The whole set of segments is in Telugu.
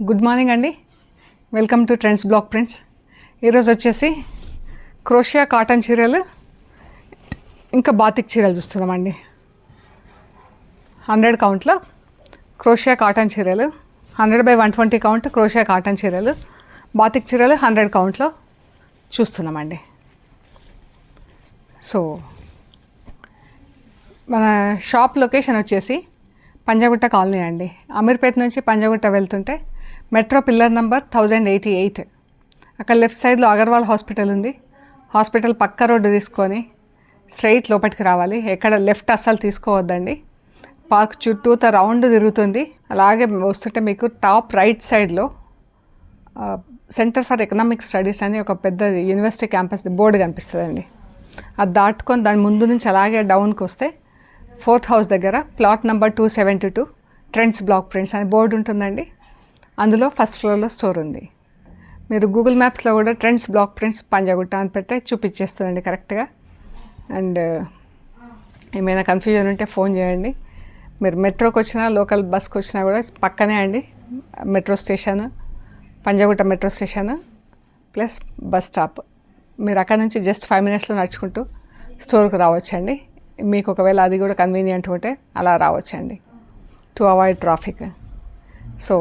గుడ్ మార్నింగ్ అండి. Welcome to trends block prints. ఈరోజు వచ్చేసి క్రోషియా కాటన్ చీరలు ఇంకా బాతిక్ చీరలు చూస్తున్నామండి. 100 కౌంట్లో క్రోషియా కాటన్ చీరలు, 100/120 కౌంట్ క్రోషియా కాటన్ చీరలు, బాతిక్ చీరలు 100 కౌంట్లో చూస్తున్నామండి. సో మన షాప్ లొకేషన్ వచ్చేసి పంజాగుట్ట కాలనీ అండి. అమీర్పేట నుంచి పంజాగుట్ట వెళ్తుంటే మెట్రో పిల్లర్ నెంబర్ 1088, అక్కడ లెఫ్ట్ సైడ్లో అగర్వాల్ హాస్పిటల్ ఉంది. హాస్పిటల్ పక్క రోడ్డు తీసుకొని స్ట్రైట్ లోపలికి రావాలి. ఎక్కడ లెఫ్ట్ అస్సలు తీసుకోవద్దండి. పార్క్ చుట్టూత రౌండ్ తిరుగుతుంది. అలాగే వస్తుంటే మీకు టాప్ రైట్ సైడ్లో సెంటర్ ఫర్ ఎకనామిక్ స్టడీస్ అని ఒక పెద్ద యూనివర్సిటీ క్యాంపస్ బోర్డు కనిపిస్తుందండి. అది దాటుకొని దాని ముందు నుంచి అలాగే డౌన్కి వస్తే 4th హౌస్ దగ్గర plot number 272 trends block prints అని బోర్డు ఉంటుందండి. అందులో ఫస్ట్ ఫ్లోర్లో స్టోర్ ఉంది. మీరు గూగుల్ మ్యాప్స్లో కూడా ట్రెండ్స్ బ్లాక్ ప్రింట్స్ పంజాగుట్ట అని పెడితే చూపించేస్తుందండి కరెక్ట్గా. అండ్ ఏమైనా కన్ఫ్యూజన్ ఉంటే ఫోన్ చేయండి. మీరు మెట్రోకి వచ్చినా లోకల్ బస్కి వచ్చినా కూడా పక్కనే అండి metro station, Panjagutta metro station plus bus stop. మీరు అక్కడ నుంచి జస్ట్ 5 minutesలో నడుచుకుంటూ స్టోర్కి రావచ్చండి. మీకు ఒకవేళ అది కూడా కన్వీనియంట్ ఉంటే అలా రావచ్చండి టు అవాయిడ్ ట్రాఫిక్. సో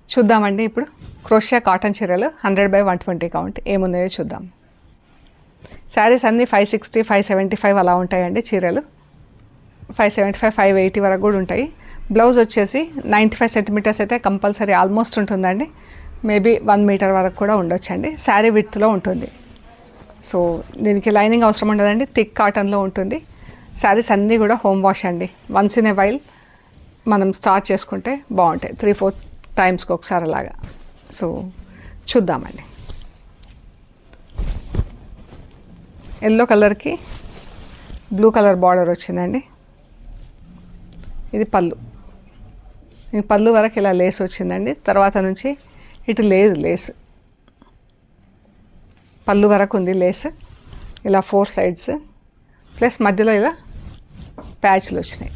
చూద్దామండి ఇప్పుడు క్రోషియా కాటన్ చీరలు 100/120 కౌంట్ ఏమున్నాయో చూద్దాం. శారీస్ అన్నీ 560, 575 అలా ఉంటాయండి. చీరలు 575, 580 వరకు కూడా ఉంటాయి. బ్లౌజ్ వచ్చేసి 95 centimeters అయితే కంపల్సరీ ఆల్మోస్ట్ ఉంటుందండి. మేబీ 1 meter వరకు కూడా ఉండొచ్చండి. శారీ విడ్త్లో ఉంటుంది. సో దీనికి లైనింగ్ అవసరం ఉండదండి. థిక్ కాటన్లో ఉంటుంది. శారీస్ అన్నీ కూడా హోమ్ వాష్ అండి. వన్స్ ఇన్ ఏ వైల్ మనం స్టార్ట్ చేసుకుంటే బాగుంటాయి. 3-4 టైమ్స్కి ఒకసారి అలాగా. సో చూద్దామండి. ఎల్లో కలర్కి బ్లూ కలర్ బార్డర్ వచ్చిందండి. ఇది పళ్ళు. ఈ పళ్ళు వరకు ఇలా లేస్ వచ్చిందండి. తర్వాత నుంచి ఇటు లేదు లేస్, పళ్ళు వరకు ఉంది లేస్. ఇలా 4 sides ప్లస్ మధ్యలో ఇలా ప్యాచ్లు వచ్చినాయి.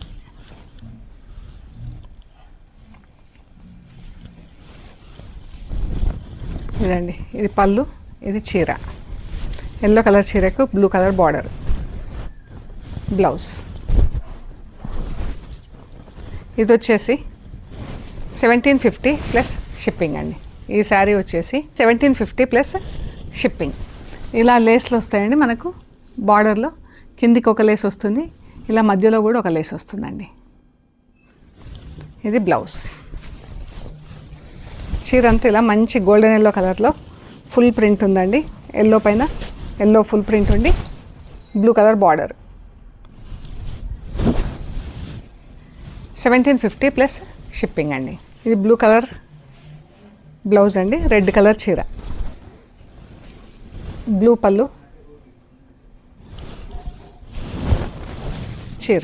ఇదండి ఇది పళ్ళు, ఇది చీర. ఎల్లో కలర్ చీరకు బ్లూ కలర్ బార్డర్. బ్లౌజ్ ఇది వచ్చేసి 1750 ప్లస్ షిప్పింగ్ అండి. ఈ శారీ వచ్చేసి 1750 ప్లస్ షిప్పింగ్. ఇలా లేస్లు వస్తాయండి మనకు. బార్డర్లో కిందికి ఒక లేస్ వస్తుంది, ఇలా మధ్యలో కూడా ఒక లేస్ వస్తుందండి. ఇది బ్లౌజ్. చీర అంతా ఇలా మంచి గోల్డెన్ ఎల్లో కలర్లో ఫుల్ ప్రింట్ ఉందండి. ఎల్లో పైన ఎల్లో ఫుల్ ప్రింట్ ఉండి blue colour border. 1750 plus shipping అండి. ఇది బ్లూ కలర్ బ్లౌజ్ అండి. రెడ్ కలర్ చీర, బ్లూ పళ్ళు, చీర.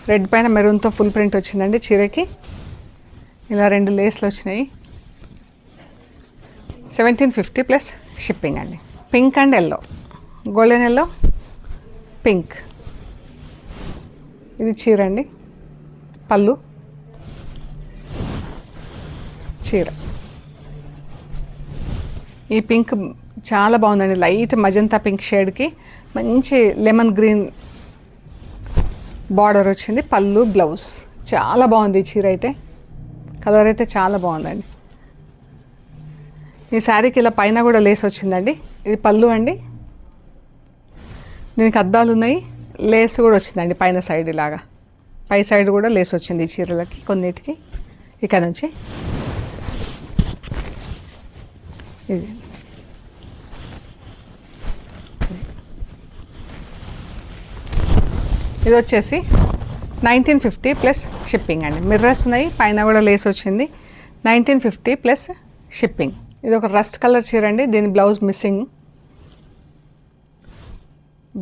రెడ్ పైన మెరూన్తో ఫుల్ ప్రింట్ వచ్చిందండి చీరకి. ఇలా 2 లేస్లు వచ్చినాయి. 1750 ప్లస్ షిప్పింగ్ అండి. Pink and yellow, golden yellow, pink. ఇది చీర అండి. పళ్ళు, చీర. ఈ పింక్ చాలా బాగుందండి. లైట్ మజంతా పింక్ షేడ్కి మంచి లెమన్ గ్రీన్ బార్డర్ వచ్చింది. పళ్ళు, బ్లౌజ్. చాలా బాగుంది ఈ చీర అయితే. కలర్ అయితే చాలా బాగుందండి. ఈ శారీకి ఇలా పైన కూడా లేస్ వచ్చిందండి. ఇది పళ్ళు అండి. దీనికి అద్దాలు ఉన్నాయి. లేస్ కూడా వచ్చిందండి పైన సైడ్. ఇలాగా పై సైడ్ కూడా లేస్ వచ్చింది ఈ చీరలకి కొన్నిటికి. ఇక్కడ నుంచి ఇది ఇది వచ్చేసి 1950 ప్లస్ షిప్పింగ్ అండి. మిర్రర్స్ ఉన్నాయి, పైన కూడా లేస్ వచ్చింది. 1950 ప్లస్ షిప్పింగ్. ఇది ఒక రస్ట్ కలర్ చీర అండి. దీని బ్లౌజ్ మిస్సింగ్,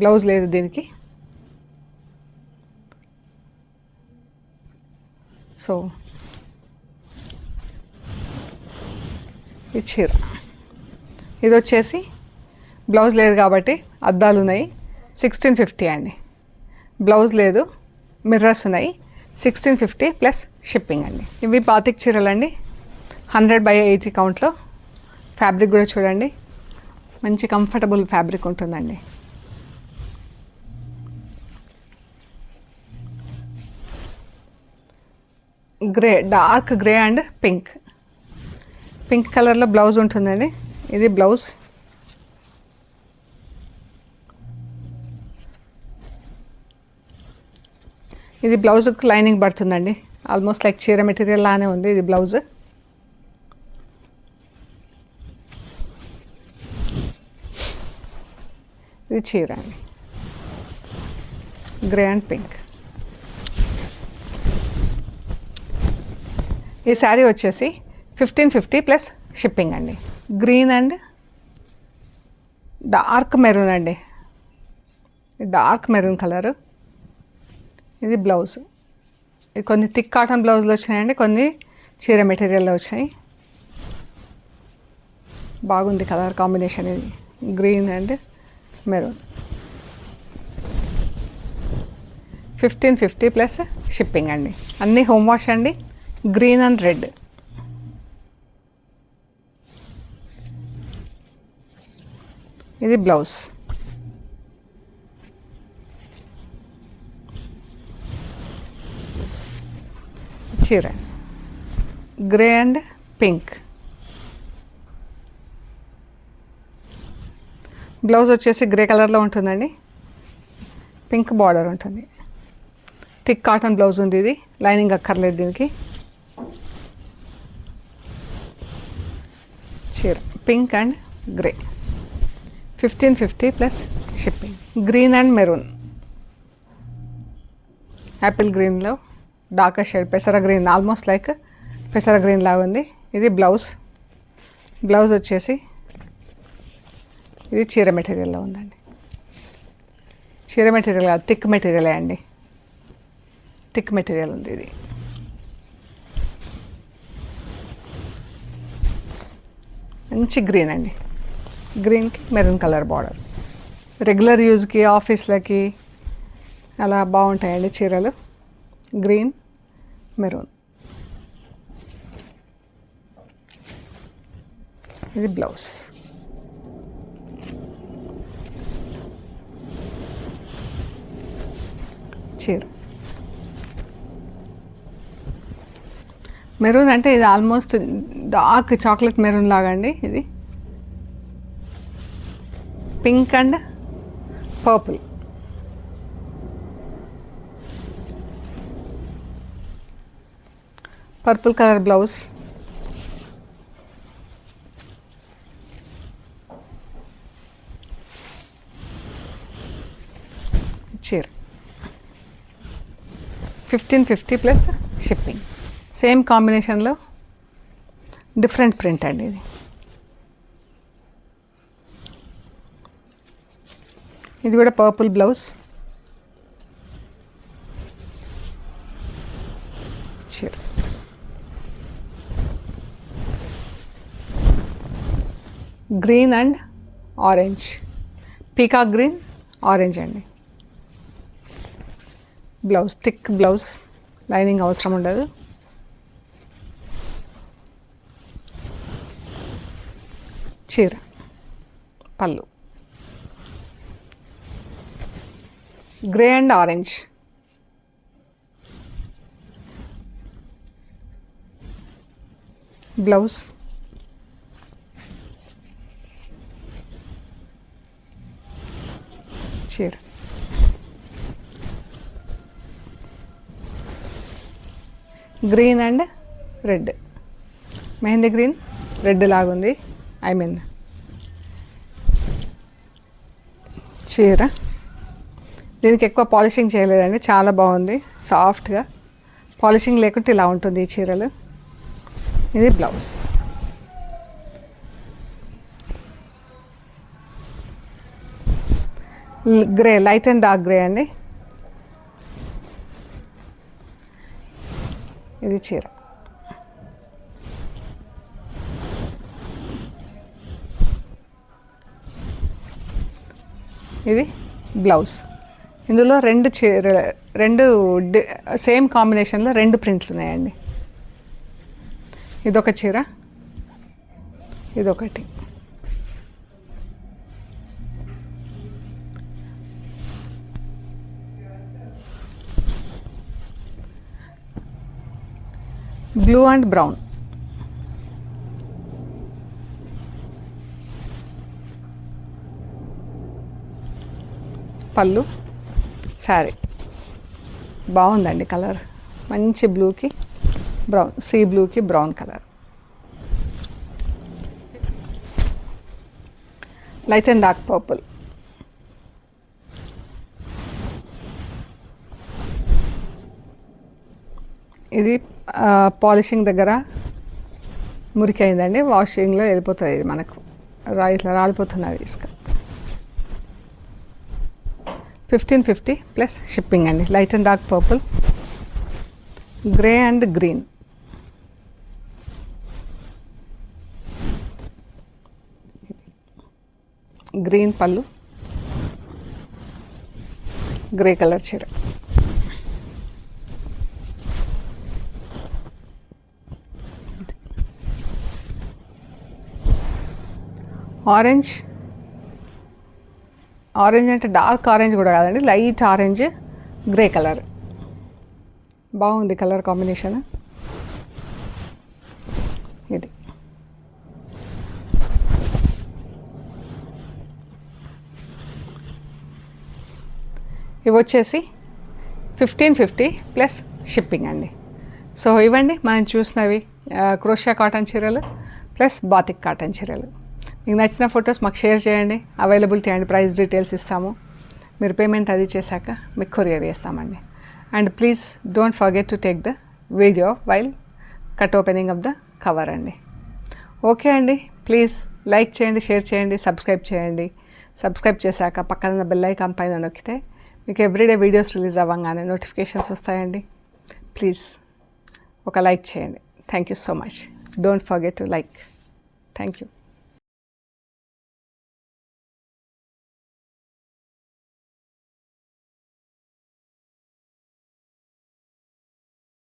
బ్లౌజ్ లేదు దీనికి. సో ఈ చీర ఇది వచ్చేసి బ్లౌజ్ లేదు కాబట్టి అద్దాలు ఉన్నాయి. 1650 అండి. బ్లౌజ్ లేదు, మిర్రర్స్ ఉన్నాయి. 1650 ప్లస్ షిప్పింగ్ అండి. ఇవి బాతిక్ చీరలండి, 100/80 కౌంట్లో. ఫ్యాబ్రిక్ కూడా చూడండి, మంచి కంఫర్టబుల్ ఫ్యాబ్రిక్ ఉంటుందండి. Grey, dark grey and pink కలర్లో బ్లౌజ్ ఉంటుందండి. ఇది బ్లౌజ్. ఇది బ్లౌజ్కి లైనింగ్ పడుతుందండి. ఆల్మోస్ట్ లైక్ చీర మెటీరియల్ లానే ఉంది ఇది బ్లౌజ్. ఇది చీర అండి, గ్రే అండ్ పింక్. ఈ శారీ వచ్చేసి 1550 ప్లస్ షిప్పింగ్ అండి. గ్రీన్ అండ్ డార్క్ మెరూన్ అండి, డార్క్ మెరూన్ కలరు. ఇది బ్లౌజ్. ఇది కొన్ని థిక్ కాటన్ బ్లౌజ్లో వచ్చినాయండి, కొన్ని చీర మెటీరియల్లో వచ్చినాయి. బాగుంది కలర్ కాంబినేషన్. ఇది green and maroon. 1550 plus shipping అండి. అన్నీ హోమ్ వాష్ అండి. Green and red. ఇది బ్లౌజ్. చీర గ్రే అండ్ పింక్. బ్లౌజ్ వచ్చేసి గ్రే కలర్లో ఉంటుందండి, పింక్ బార్డర్ ఉంటుంది. థిక్ కాటన్ బ్లౌజ్ ఉంది. ఇది లైనింగ్ అక్కర్లేదు దీనికి. చీర pink and grey. 1550 plus shipping. Green and maroon, Apple గ్రీన్లో డార్క్ షేడ్, పెసర గ్రీన్, ఆల్మోస్ట్ లైక్ పెసర గ్రీన్ లాగా ఉంది. ఇది బ్లౌజ్. బ్లౌజ్ వచ్చేసి ఇది చీర మెటీరియల్లో ఉందండి. చీర మెటీరియల్ కాదు, థిక్ మెటీరియలే అండి, థిక్ మెటీరియల్ ఉంది. ఇది మంచి గ్రీన్ అండి, గ్రీన్కి మెరూన్ కలర్ బార్డర్. రెగ్యులర్ యూజ్కి, ఆఫీస్లకి అలా బాగుంటాయండి చీరలు. Green maroon. ఇది బ్లౌజ్. చీర మెరూన్ అంటే ఇది ఆల్మోస్ట్ డార్క్ చాక్లెట్ మెరూన్ లాగా అండి. ఇది pink and purple. Purple colour blouse. చీర 1550 ప్లస్ షిప్పింగ్. సేమ్ కాంబినేషన్లో డిఫరెంట్ ప్రింట్ అండి. ఇది ఇది కూడా పర్పుల్ బ్లౌజ్. చీర green and orange, peacock green orange అండి. బ్లౌజ్ థిక్ బ్లౌజ్, లైనింగ్ అవసరం ఉండదు. చీర పళ్ళు గ్రే అండ్ ఆరెంజ్. బ్లౌజ్ చీర green and red, mehndi green red లాగుంది. ఐ మీన్ చీర. దీనికి ఎక్కువ పాలిషింగ్ చేయలేదండి, చాలా బాగుంది సాఫ్ట్గా. పాలిషింగ్ లేకుంటే ఇలా ఉంటుంది ఈ చీరలు. ఇది blouse. Grey, light and dark grey అండి. ఇది చీర. ఇది బ్లౌజ్. ఇందులో రెండు సేమ్ కాంబినేషన్లో 2 ప్రింట్లు ఉన్నాయండి. ఇదొక చీర, ఇదొకటి. Blue and brown. పళ్ళు, శారీ. బాగుందండి కలర్, మంచి బ్లూకి బ్రౌన్, సీ బ్లూకి brown colour. Light and dark purple. ఇది పాలిషింగ్ దగ్గర మురికి అయిందండి, వాషింగ్లో వెళ్ళిపోతుంది ఇది మనకు, ఇట్లా రాలిపోతున్నది ఇసుక. 1550 ప్లస్ షిప్పింగ్ అండి. Light and dark purple, grey and green. Green పళ్ళు, గ్రే కలర్ చీర. ఆరెంజ్ అంటే డార్క్ ఆరెంజ్ కూడా కాదండి, లైట్ ఆరెంజ్, గ్రే కలర్. బాగుంది కలర్ కాంబినేషన్. ఇది ఇవి వచ్చేసి 1550 ప్లస్ షిప్పింగ్ అండి. సో ఇవ్వండి మనం చూసినవి క్రోషియా కాటన్ చీరలు ప్లస్ బాతిక్ కాటన్ చీరలు. మీకు నచ్చిన ఫొటోస్ మాకు షేర్ చేయండి, అవైలబిలిటీ అండ్ ప్రైస్ డీటెయిల్స్ ఇస్తాము. మీరు పేమెంట్ అది చేశాక మీకు కొరియర్ చేస్తామండి. And please don't forget to take the video while cut opening of the cover అండి. ఓకే అండి, ప్లీజ్ లైక్ చేయండి, షేర్ చేయండి, సబ్స్క్రైబ్ చేయండి. సబ్స్క్రైబ్ చేశాక పక్కన బెల్ ఐకాన్ పైన నొక్కితే మీకు ఎవ్రీడే వీడియోస్ రిలీజ్ అవ్వగానే నోటిఫికేషన్స్ వస్తాయండి. ప్లీజ్ ఒక లైక్ చేయండి. Thank you so much. Don't forget to like. Thank you.